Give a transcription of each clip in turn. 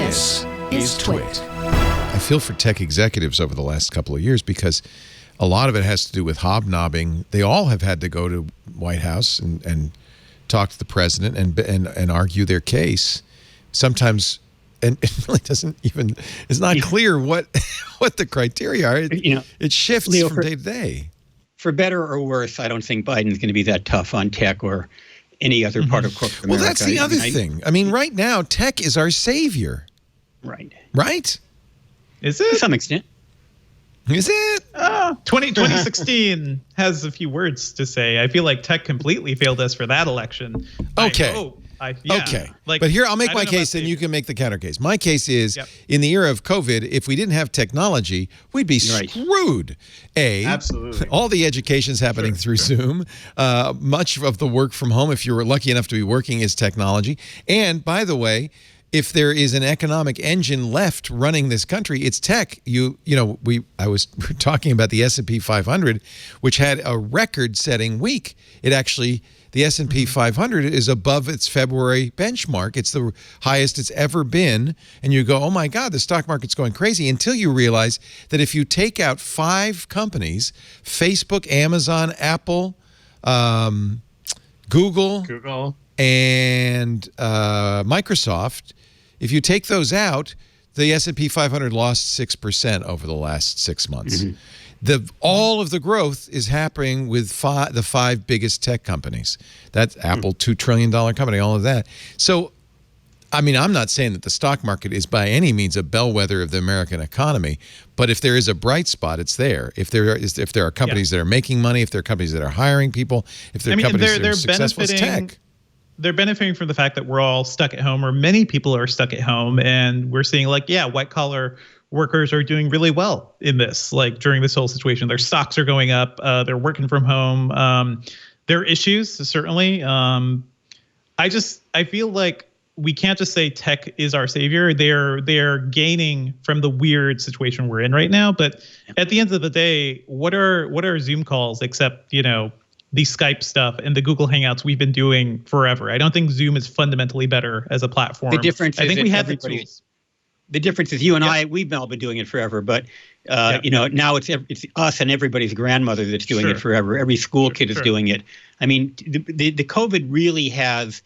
This is TWiT. I feel for tech executives over the last couple of years because a lot of it has to do with hobnobbing. They all have had to go to White House and talk to the president and argue their case. Sometimes, and it really doesn't even, it's not clear what the criteria are. It shifts Leo, from day to day. For better or worse, I don't think Biden's going to be that tough on tech or any other part of corporate America. Well, that's the other thing. I mean, right now, tech is our savior. Right. Right? Is it? To some extent. Is it? 2016 has a few words to say. I feel like tech completely failed us for that election. Okay. Okay. But here, I'll make my case, and you can make the counter case. My case is, in the era of COVID, if we didn't have technology, we'd be screwed. Absolutely. All the education's happening through Zoom. Much of the work from home, if you're lucky enough to be working, is technology. And, by the way, if there is an economic engine left running this country, it's tech. I was talking about the S&P 500, which had a record-setting week. The S&P 500 is above its February benchmark. It's the highest it's ever been. And you go, oh, my God, the stock market's going crazy, until you realize that if you take out 5 companies, Facebook, Amazon, Apple, Google, and Microsoft, if you take those out, the S&P 500 lost 6% over the last 6 months. All of the growth is happening with the 5 biggest tech companies. That's Apple, $2 trillion company, all of that. So, I mean, I'm not saying that the stock market is by any means a bellwether of the American economy, but if there is a bright spot, it's there. If there are companies that are making money, if there are companies that are hiring people, if there are companies that are successful, it's tech. They're benefiting from the fact that we're all stuck at home, or many people are stuck at home, and we're seeing white collar workers are doing really well in this, during this whole situation. Their stocks are going up. They're working from home. There are issues, certainly. I feel like we can't just say tech is our savior. They're gaining from the weird situation we're in right now. But at the end of the day, what are Zoom calls except, the Skype stuff and the Google Hangouts we've been doing forever? I don't think Zoom is fundamentally better as a platform. The difference I think is we have the tools. The difference is you and I, we've all been doing it forever, but now it's us and everybody's grandmother that's doing it forever. Every school kid is doing it. I mean, the COVID really has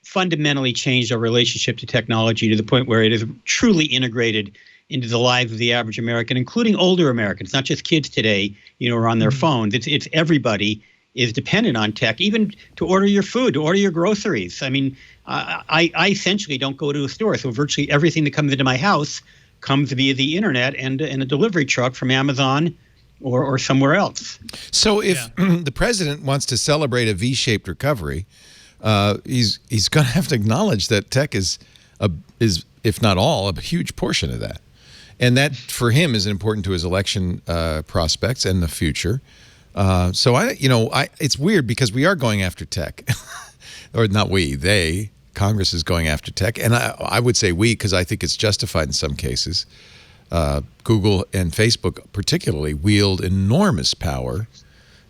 fundamentally changed our relationship to technology to the point where it is truly integrated into the lives of the average American, including older Americans, not just kids today, are on their phones. It's everybody is dependent on tech, even to order your food, to order your groceries. I mean, I essentially don't go to a store, so virtually everything that comes into my house comes via the internet and a delivery truck from Amazon or somewhere else. So if the president wants to celebrate a V-shaped recovery, he's going to have to acknowledge that tech is, if not all, a huge portion of that. And that, for him, is important to his election prospects and the future. It's weird because we are going after tech, or not we, Congress is going after tech. And I would say we, because I think it's justified in some cases. Google and Facebook particularly wield enormous power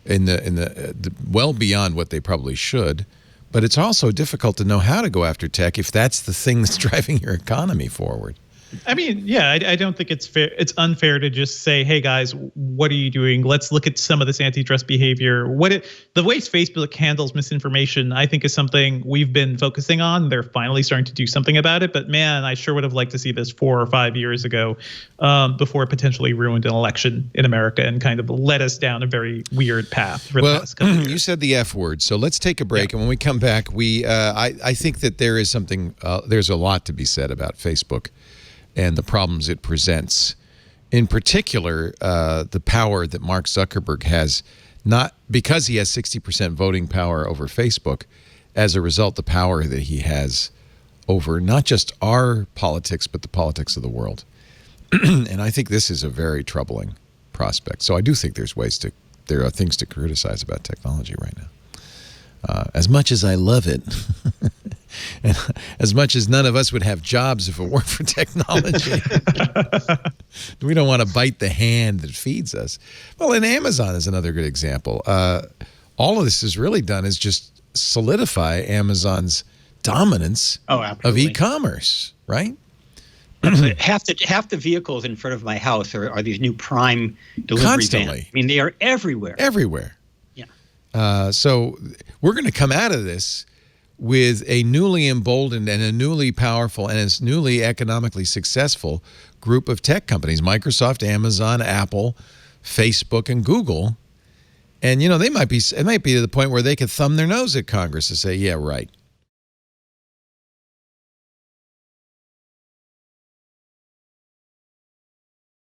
in the well beyond what they probably should. But it's also difficult to know how to go after tech if that's the thing that's driving your economy forward. I mean, I don't think it's fair. It's unfair to just say, "Hey guys, what are you doing? Let's look at some of this antitrust behavior." The way Facebook handles misinformation, I think, is something we've been focusing on. They're finally starting to do something about it. But man, I sure would have liked to see this 4 or 5 years ago, before it potentially ruined an election in America and kind of led us down a very weird path for the past couple of years. You said the F word, so let's take a break, and when we come back, I think that there is something. There's a lot to be said about Facebook and the problems it presents. In particular, the power that Mark Zuckerberg has, not because he has 60% voting power over Facebook, as a result, the power that he has over not just our politics, but the politics of the world. And I think this is a very troubling prospect. So I do think there are things to criticize about technology right now. As much as I love it, and as much as none of us would have jobs if it weren't for technology, we don't want to bite the hand that feeds us. Well, and Amazon is another good example. All of this has really done is just solidify Amazon's dominance of e-commerce, right? half the vehicles in front of my house are these new Prime delivery Constantly. vans. I mean, they are everywhere. Everywhere. Yeah. So we're going to come out of this with a newly emboldened and a newly powerful and a newly economically successful group of tech companies: Microsoft, Amazon, Apple, Facebook, and Google. And, you know, it might be to the point where they could thumb their nose at Congress and say, yeah, right.